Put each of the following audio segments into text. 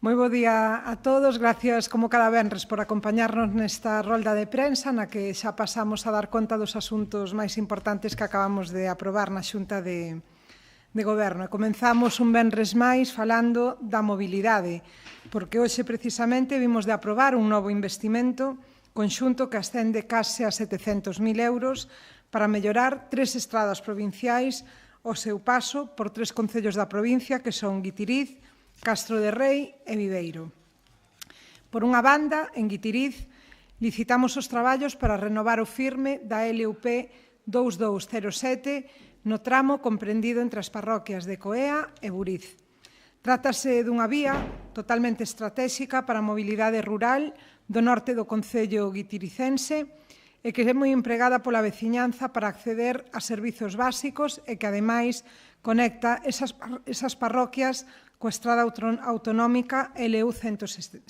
Moi bo día a todos, gracias como cada venres por acompañarnos nesta rolda de prensa na que xa pasamos a dar conta dos asuntos máis importantes que acabamos de aprobar na Xunta de Goberno. E comenzamos un venres máis falando da mobilidade, porque hoxe precisamente vimos de aprobar un novo investimento conxunto que ascende case a 700.000 euros para mellorar 3 estradas provinciais ao seu paso por 3 concellos da provincia que son Guitiriz, Castro de Rei e Viveiro. Por unha banda, en Guitiriz, licitamos os traballos para renovar o firme da LUP 2207 no tramo comprendido entre as parroquias de Coea e Buriz. Trátase dunha vía totalmente estratéxica para a mobilidade rural do norte do concello guitiricense e que é moi empregada pola veciñanza para acceder a servizos básicos e que, ademais, conecta esas parroquias coa estrada autonómica LU 170.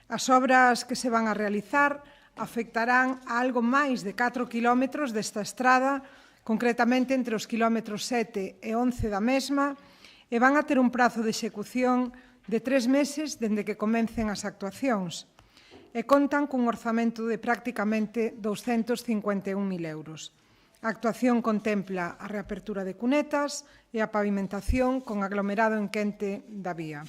As obras que se van a realizar afectarán a algo máis de 4 quilómetros desta estrada, concretamente entre os quilómetros 7 e 11 da mesma, e van a ter un prazo de execución de 3 meses dende que comecen as actuacións, e contan cun orzamento de prácticamente 251.000 euros. A actuación contempla a reapertura de cunetas e a pavimentación con aglomerado en quente da vía.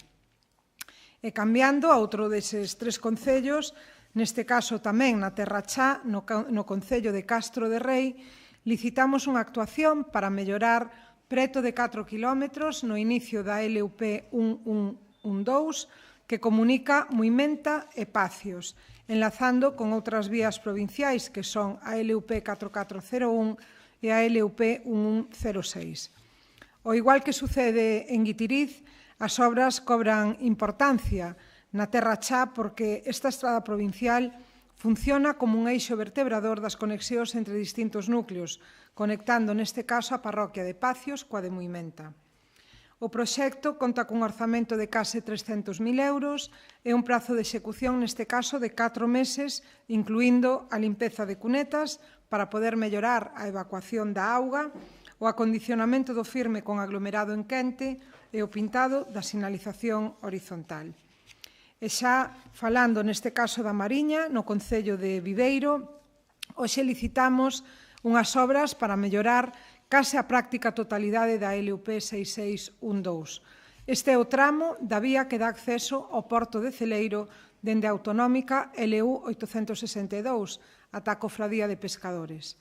E cambiando a outro deses 3 concellos, neste caso tamén na Terra Chá, no concello de Castro de Rei, licitamos unha actuación para mellorar preto de 4 quilómetros no inicio da LUP 1112 que comunica Muimenta e Pacios, enlazando con outras vías provinciais que son a LUP 4401 e a LUP 1106. Ao igual que sucede en Guitiriz, as obras cobran importancia na Terra Chá porque esta estrada provincial funciona como un eixo vertebrador das conexións entre distintos núcleos, conectando neste caso a parroquia de Pacios coa de Muimenta. O proxecto conta cun orzamento de case 300.000 euros e un prazo de execución neste caso de 4 meses, incluindo a limpeza de cunetas para poder mellorar a evacuación da auga, o acondicionamento do firme con aglomerado en quente e o pintado da sinalización horizontal. E xa falando neste caso da Mariña, no concello de Viveiro, hoxe licitamos unhas obras para mellorar case a práctica totalidade da LUP 6612. Este é o tramo da vía que dá acceso ao porto de Celeiro dende a autonómica LU 862 ata a Cofradía de Pescadores.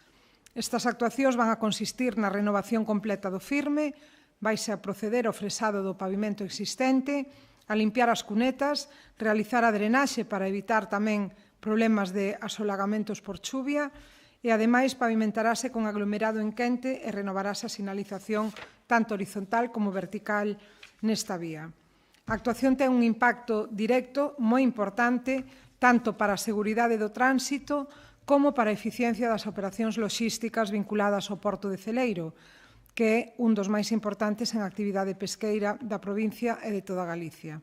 Estas actuacións van a consistir na renovación completa do firme, vaise a proceder ao fresado do pavimento existente, a limpiar as cunetas, realizar a drenaxe para evitar tamén problemas de asolagamentos por chuvia, e, ademais, pavimentarase con aglomerado en quente e renovarase a sinalización tanto horizontal como vertical nesta vía. A actuación ten un impacto directo moi importante tanto para a seguridade do tránsito como para a eficiencia das operacións logísticas vinculadas ao porto de Celeiro, que é un dos máis importantes en actividade pesqueira da provincia e de toda Galicia.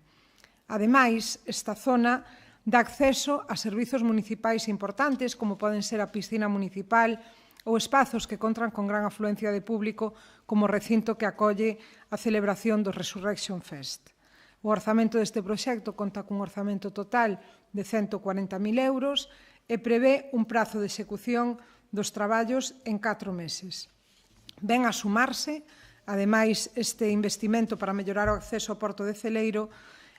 Ademais, esta zona dá acceso a servizos municipais importantes como poden ser a piscina municipal ou espazos que contan con gran afluencia de público como o recinto que acolle a celebración do Resurrection Fest. O orzamento deste proxecto conta cun orzamento total de 140.000 euros e prevé un prazo de execución dos traballos en 4 meses. Ven a sumarse, ademais, este investimento para mellorar o acceso ao porto de Celeiro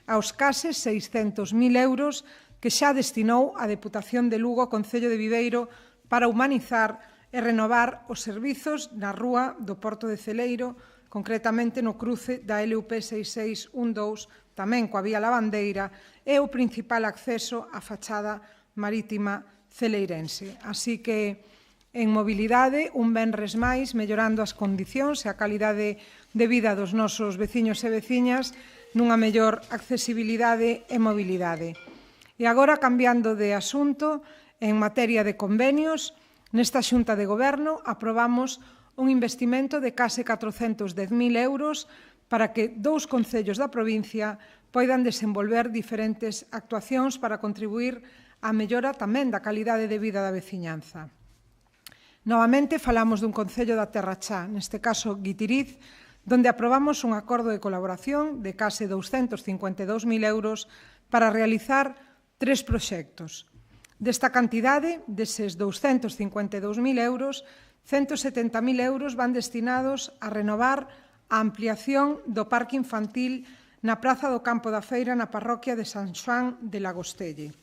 aos case 600.000 euros que xa destinou a Deputación de Lugo ao Concello de Viveiro para humanizar e renovar os servizos na rúa do Porto de Celeiro, concretamente no cruce da LUP 6612, tamén coa vía Lavandeira, e o principal acceso á fachada marítima celeirense. Así que, en mobilidade, un venres máis, mellorando as condicións e a calidade de vida dos nosos veciños e veciñas nunha mellor accesibilidade e mobilidade. E agora, cambiando de asunto, en materia de convenios, nesta Xunta de Goberno aprobamos un investimento de case 410.000 euros para que 2 concellos da provincia poidan desenvolver diferentes actuacións para contribuir á mellora tamén da calidade de vida da veciñanza. Novamente falamos dun concello da Terra Chá, neste caso Guitiriz, donde aprobamos un acordo de colaboración de case 252.000 euros para realizar 3 proxectos. Desta cantidade, deses 252.000 euros, 170.000 euros van destinados a renovar a ampliación do parque infantil na Praza do Campo da Feira na parroquia de San Xoán de Lagostelle.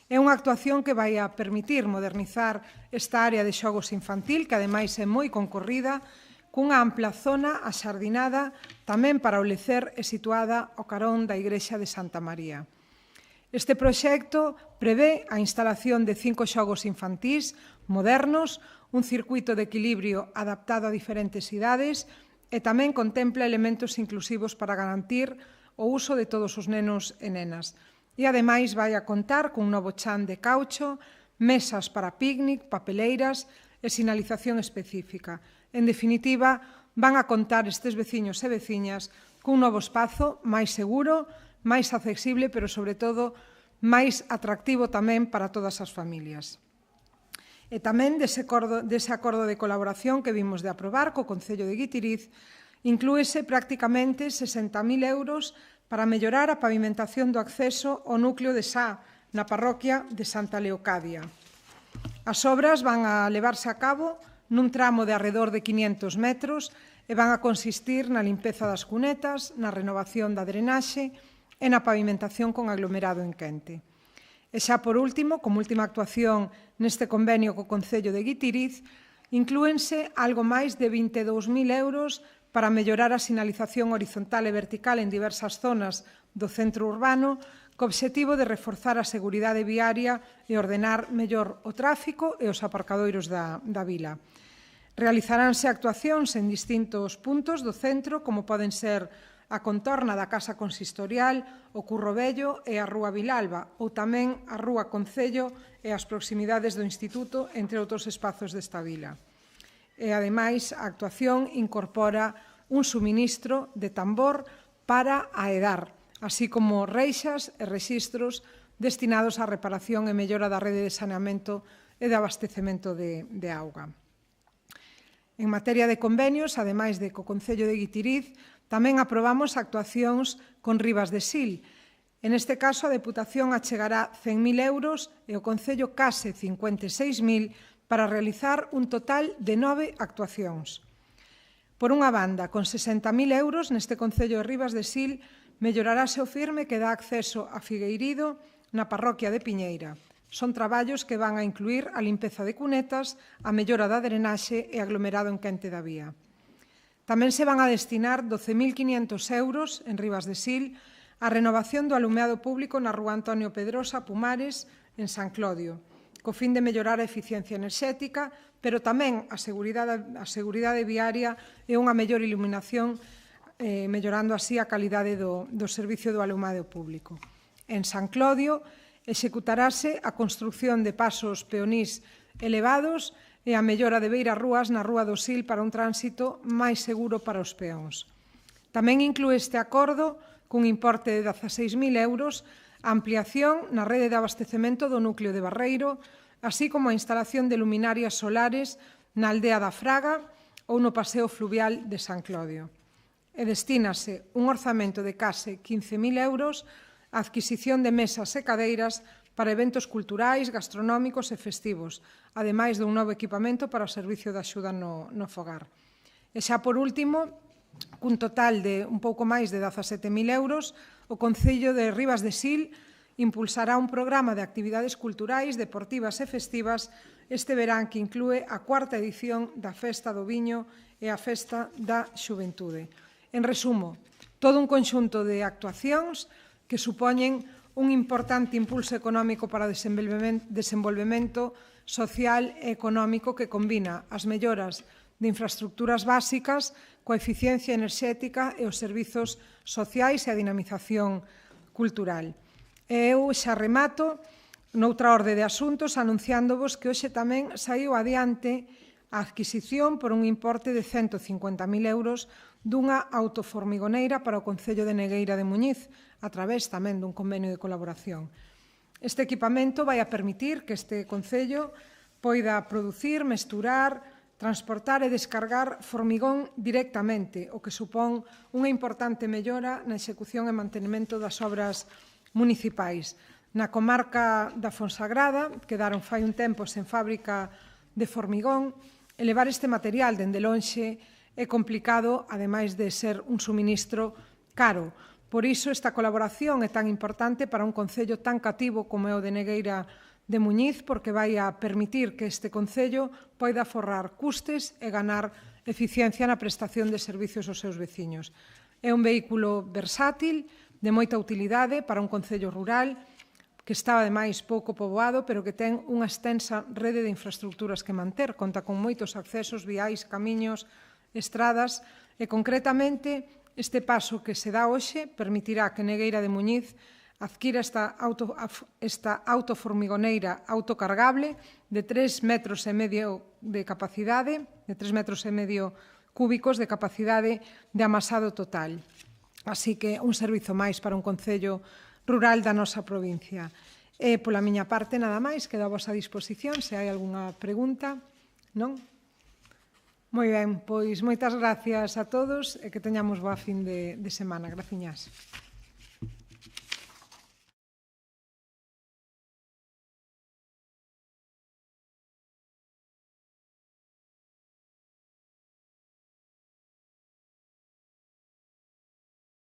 É unha actuación que vai a permitir modernizar esta área de xogos infantil, que ademais é moi concorrida, cunha ampla zona axardinada tamén para o lecer e situada ao carón da Igrexa de Santa María. Este proxecto prevé a instalación de 5 xogos infantís modernos, un circuito de equilibrio adaptado a diferentes idades e tamén contempla elementos inclusivos para garantir o uso de todos os nenos e nenas. E, ademais, vai a contar cun novo chan de caucho, mesas para picnic, papeleiras e sinalización específica. En definitiva, van a contar estes veciños e veciñas cun novo espazo máis seguro, máis accesible, pero, sobre todo, máis atractivo tamén para todas as familias. E tamén dese acordo de colaboración que vimos de aprobar co Concello de Guitiriz, inclúese prácticamente 60.000 euros para mellorar a pavimentación do acceso ao núcleo de Sá, na parroquia de Santa Leocadia. As obras van a levarse a cabo nun tramo de arredor de 500 metros e van a consistir na limpeza das cunetas, na renovación da drenaxe e na pavimentación con aglomerado en quente. E xa por último, como última actuación neste convenio co Concello de Guitiriz, inclúense algo máis de 22.000 euros para mellorar a sinalización horizontal e vertical en diversas zonas do centro urbano, co obxectivo de reforzar a seguridade viaria e ordenar mellor o tráfico e os aparcadoiros da vila. Realizaránse actuacións en distintos puntos do centro, como poden ser a contorna da Casa Consistorial, o Curro Vello e a Rúa Vilalba, ou tamén a Rúa Concello e as proximidades do Instituto, entre outros espazos desta vila. E, ademais, a actuación incorpora un suministro de tambor para aedar, así como reixas e rexistros destinados á reparación e mellora da rede de saneamento e de abastecemento de auga. En materia de convenios, ademais de co Concello de Guitiriz, tamén aprobamos actuacións con Ribas de Sil. En este caso, a Deputación achegará 100.000 euros e o Concello case 56.000 para realizar un total de 9 actuacións. Por unha banda, con 60.000 euros, neste Concello de Ribas de Sil, mellorarase o firme que dá acceso a Figueirido na parroquia de Piñeira. Son traballos que van a incluir a limpeza de cunetas, a mellora da drenaxe e aglomerado en quente da vía. Tamén se van a destinar 12.500 euros en Ribas de Sil a renovación do alumeado público na Rúa Antonio Pedrosa, Pumares, en San Clodio, co fin de mellorar a eficiencia enerxética, pero tamén a seguridade viaria e unha mellor iluminación, mellorando así a calidade do servicio do alumado público. En San Clodio, executarase a construción de pasos peonís elevados e a mellora de beirarrúas na Rúa do Sil para un tránsito máis seguro para os peóns. Tamén inclúe este acordo, cun importe de 16.000 euros, a ampliación na rede de abastecemento do núcleo de Barreiro, así como a instalación de luminarias solares na aldea da Fraga ou no paseo fluvial de San Clodio. E destínase un orzamento de case 15.000 euros a adquisición de mesas e cadeiras para eventos culturais, gastronómicos e festivos, ademais dun novo equipamento para o servicio de axuda no fogar. E xa por último, cun total de un pouco máis de 17.000 euros, o Concello de Ribas de Sil impulsará un programa de actividades culturais, deportivas e festivas este verán que inclúe a 4ª edición da Festa do Viño e a Festa da Xuventude. En resumo, todo un conxunto de actuacións que supoñen un importante impulso económico para o desenvolvemento social e económico que combina as melloras de infraestructuras básicas coa eficiencia enerxética e os servizos sociais e a dinamización cultural. Eu xa remato noutra orde de asuntos anunciándovos que hoxe tamén saiu adiante a adquisición por un importe de 150.000 euros dunha autoformigoneira para o Concello de Negueira de Muñiz, a través tamén dun convenio de colaboración. Este equipamento vai a permitir que este Concello poida producir, mesturar, transportar e descargar formigón directamente, o que supón unha importante mellora na execución e mantenimento das obras municipais. Na comarca da Fonsagrada, quedaron fai un tempo sen fábrica de formigón, e levar este material dende lonxe é complicado, ademais de ser un suministro caro. Por iso, esta colaboración é tan importante para un concello tan cativo como é o de Negueira de Muñiz, porque vai a permitir que este concello poida aforrar custes e ganar eficiencia na prestación de servicios aos seus veciños. É un vehículo versátil, de moita utilidade para un concello rural, que está, ademais, pouco poboado, pero que ten unha extensa rede de infraestructuras que manter. Conta con moitos accesos, viais, camiños, estradas, e, concretamente, este paso que se dá hoxe permitirá que Negueira de Muñiz adquira esta autoformigoneira autocargable de 3,5 metros de capacidade, de 3,5 metros cúbicos de capacidade de amasado total. Así que un servizo máis para un concello rural da nosa provincia. E, pola miña parte, nada máis, quedo a vosa disposición, se hai algunha pregunta, non? Moi ben, pois moitas gracias a todos e que teñamos boa fin de semana. Graciñas.